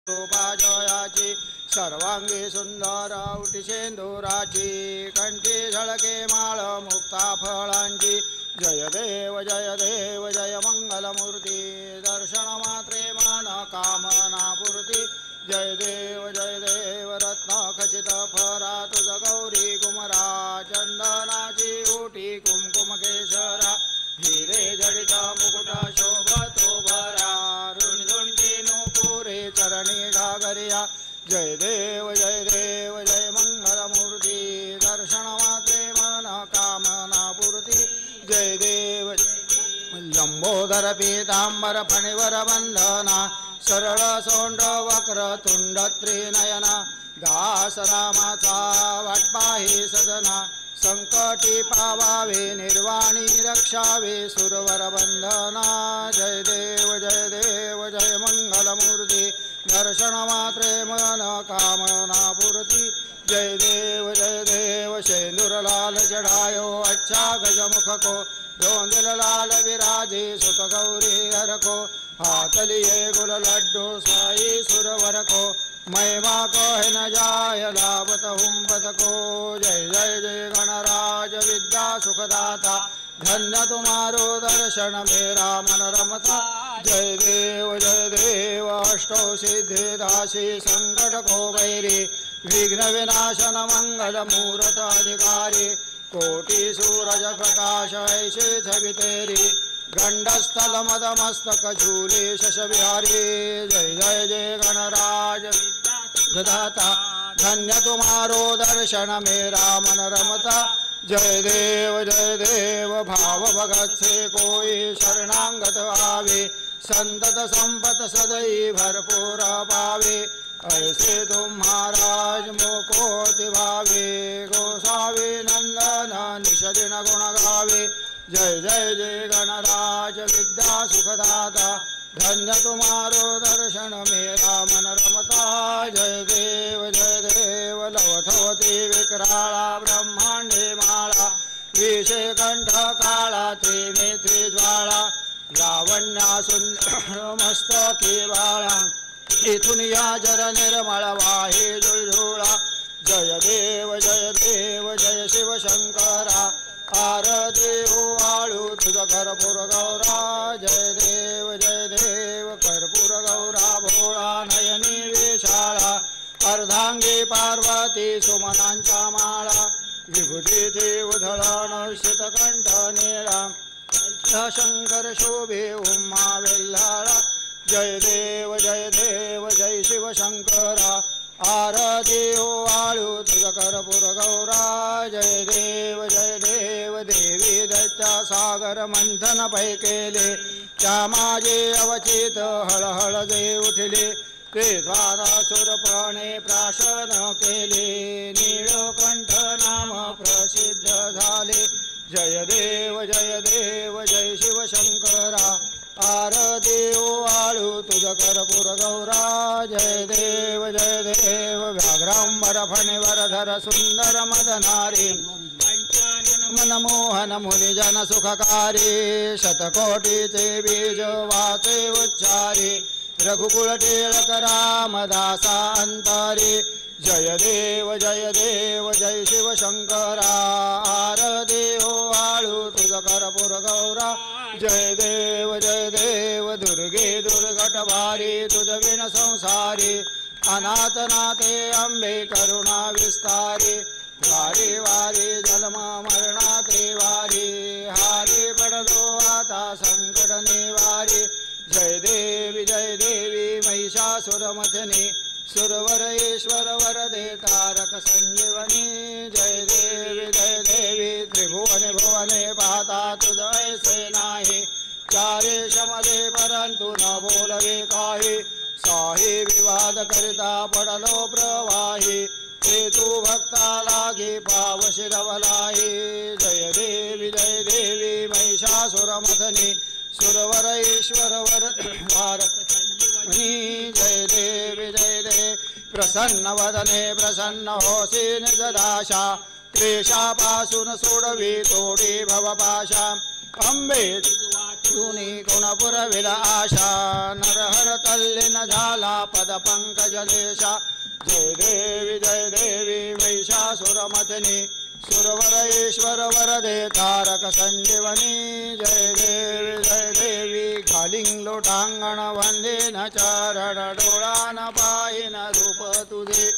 रूपाजयाची सर्वांगी सुंदर उटिशेंदुराची कंठी झळके माळ मुक्ता फळांची जय देव जय मंगलमूर्ती दर्शन मात्रे मन कामना पूर्ती जय देव रत्न खचित फरा तुझ गौरी कुमरा चंदनाची उटी कुमकुम केशरा हिरे जडित मुकुट शोभतो भरा रुंझुंटी नुपुरे चरणी घागरिया जय देव जय मंगलमूर्ती दर्शन मात्रे मन कामना पूर्ती जय देव लंबोदर पीतांबर फणिवर वंदना सरळ सोंड वक्र तुंड त्रिनयना दास रामाचा वाटपाही सदना संकटी पावावे निर्वाणी रक्षावे सुरवर बंधना जय देव जय मंगलमूर्ती दर्शन मात्रे मन कामना पूर्ती जय देव शेंदुरलाल जडायो अच्छा गजमुख को धोंदिल लाल विराजे सुत गौरी हर को हाथ लिए गुल लड्डू साई सुरवर को महिमा कह न जाय लाभत हुंबत को जय गणराज विद्या सुखदाता धन्य तुम्हारो दर्शन मेरा मन रमता जय देव अष्टौ सिद्धिदासी संकट को वैरी विघ्न विनाशन मंगल मूर्त अधिकारी कोटि सूरज प्रकाश ऐसे छवि तेरी गंडस्थल मद मस्तक झूले शश बिहारी जय गणराज गदाता धन्य तुम्हारो दर्शन मेरा मन रमता जय देव भाव भगत से कोई शरणांगत आवे संतत संपत सदै भरपूर पावे ऐसे तुम महाराज मोको दिवावे गोसावी नंदन निषदिन गुण गावे जय गणराज विद्या सुखदाता धन्य तुम्हारो दर्शन मेरा मन रमता जय देव लवथवती विकराळा ब्रह्मांडे माळा विषे कंठ काळा त्रिनेत्री ज्वाळा लावण्या सुंदर मस्तकी बाळा इथून या जर निर्मळ वाहे झुळझुळा जय देव जय शिव शंकरा आरती ओवाळू तुझ कर्पूर गौरा जय देव कर्पूर गौरा भोळा नयनी वेशाळा अर्धांगी पार्वती सुमनांच्या माळा विभूती उधळण शीतकंठ निळा शंकर शोभे उम्मा वेल्हाळा जय देव जय शिव शंकरा आरती ओवाळू तुझ कर्पूर गौरा जय देव देवी दैत्या सागर मंथन पै केले त्या माझे अवचित हळहळ जे उठले ते द्वारासुरपणे प्राशन केले नीळकंठ नाम प्रसिद्ध झाले जय देव जय शिव शंकरा आरती ओवाळू तुझ कर्पूर गौरा जय देव व्याघ्रांबर फणिवर धर सुंदर मदनारी मनमोहन मुनिजन सुखकारी शतकोटीचे बीज वाचे उच्चारी रघुकुल टिळक रामदासा अंतरी जय देव जय शिव शंकरा आरती ओवाळू तुझ कर्पूर गौरा जय देव दुर्गे दुर्घट भारी तुझ विण संसारी अनाथ नाथे अंबे करुणा विस्तारी वारी वारी जन्म मरणाते वारी हारी पडलो आता संकट निवारी जय देवी महिषासुरमथनी सुरवरेश्वर वरदे तारक संजीवनी जय देवी त्रिभुवने भुवने पाहता तुझ ऐसे नाही चारे शमले परंतु न बोलवे काही साही विवाद करिता पडलो प्रवाही ते तू भक्ता लागे पावशिरवलाही जय देवी महिषासुरमथनी सुरवरेश्वर वर तारक संजीवनी जय देवी प्रसन्न वदने प्रसन्न होसी निजदाशा क्लेशापासून सोडवी तोडी भवपाशा अंबे सुनी गुणपुरविला आशा नरहर तल्लीन झाला पदपंकजलेशा जय देवी महिषासुरमथिनी सुरवरेश्वर वरदे तारक संजीवनी जय देवी घालिंग लोटांगण वंदेन चरण डोळान पाहिन रूप तुझे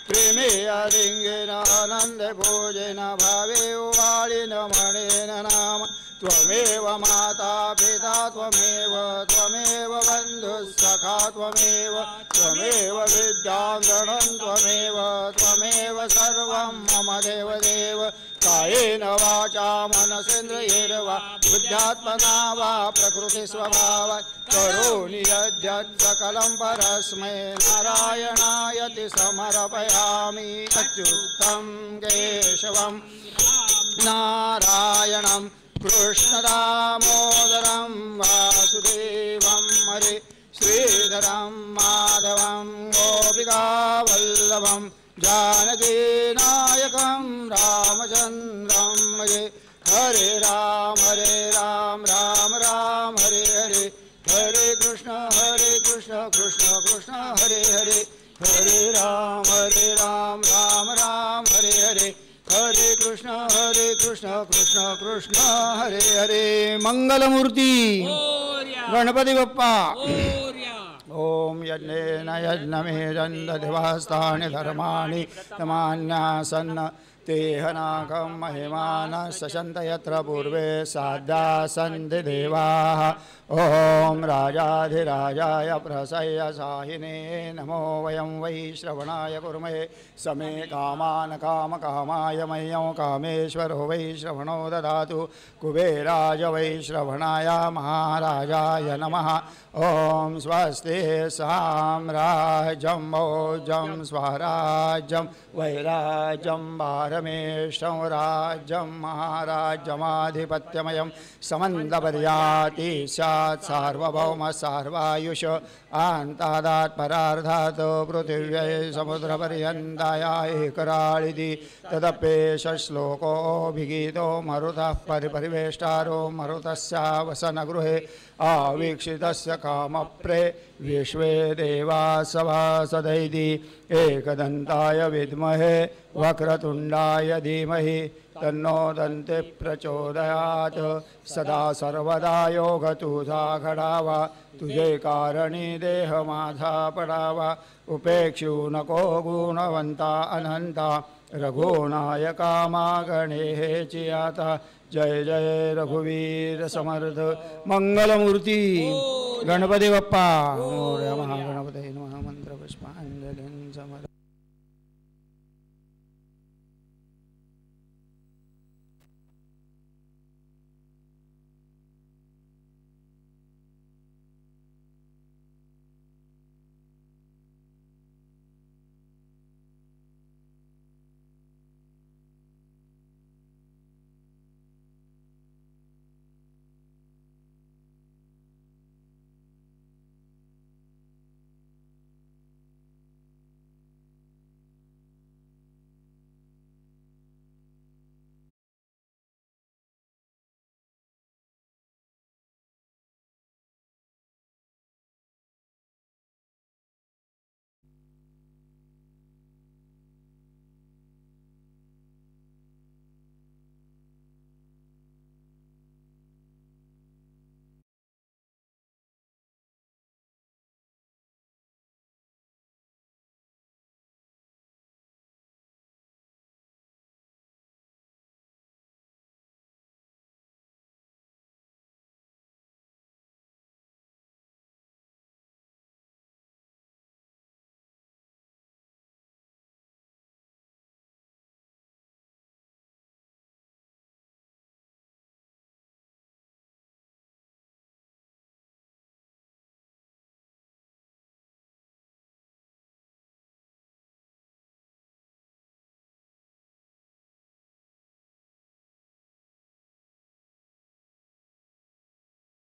प्रेमे अलिंगेन आनंद भोजेन भावे उवाळीन म्हणेन नाम त्वमेव माता पिता त्वमेव बन्धुः सखा त्वमेव विद्याङ्गणं त्वमेव सर्वं मम देव कायेन वाचा मनसेन्द्रियैर्वा बुद्ध्यात्मना वा प्रकृतिस्वभावात् करोमि यद्यत् सकलं परस्मै नारायणायति समर्पयामि अच्युतं केशवं नारायणं कृष्णदामोदरं वासुदेवं हरे श्रीधरं माधवं गोपिकावल्लभं जानकीनायकं रामचन्द्रं भजे हरे राम राम राम हरे हरे हरे कृष्ण कृष्ण कृष्ण हरे हरे हरे राम राम राम हरे हरे हरे कृष्ण कृष्ण कृष्ण हरे हरे मंगलमूर्ती गणपती बाप्पा ओम यज्ञेन यज्ञमेजन्दधिवास्तानि धर्माणि तमान्यासन्न तेहनाकं महिमानः सशन्त यत्र पूर्वे साध्या सन्ति देवाः ओम राजाधिराजाय प्रसह्य साहिने नमो वयं वै श्रवणाय कुर्महे समे कामान् कामकामाय मह्यं कामेश्वरो वै श्रवणो ददातु कुबेराय वै श्रवणाय महाराजाय नमः ओम स्वस्ति साम्राज्यं भोजं स्वराज्यं वैराज्यं भारमेष्टं राज्यं महाराज्यमाधिपत्यमयं समन्तपर्याति सार्वभौम सार्वायुष आन्तादात् परार्धात् पृथिव्यै समुद्रपर्यन्ताया एकराळिति तदप्येष श्लोकोऽभिगीतो मरुतः परिवेष्टारो मरुतस्यावसनगृहे आवीक्षितस्य कामप्रे विश्वे देवा सभासदैति एकदन्ताय विद्महे वक्रतुण्डाय धीमहि तन्नो दन्ते प्रचोदयात् सदा सर्वदा योगतुधा घडावा तुझे कारणी देह माझा पडावा उपेक्षू नको गुणवंता अनंता रघुनायका मागणेची आता जय जय रघुवीर समर्थ मंगलमूर्ती गणपती बाप्पा मोरया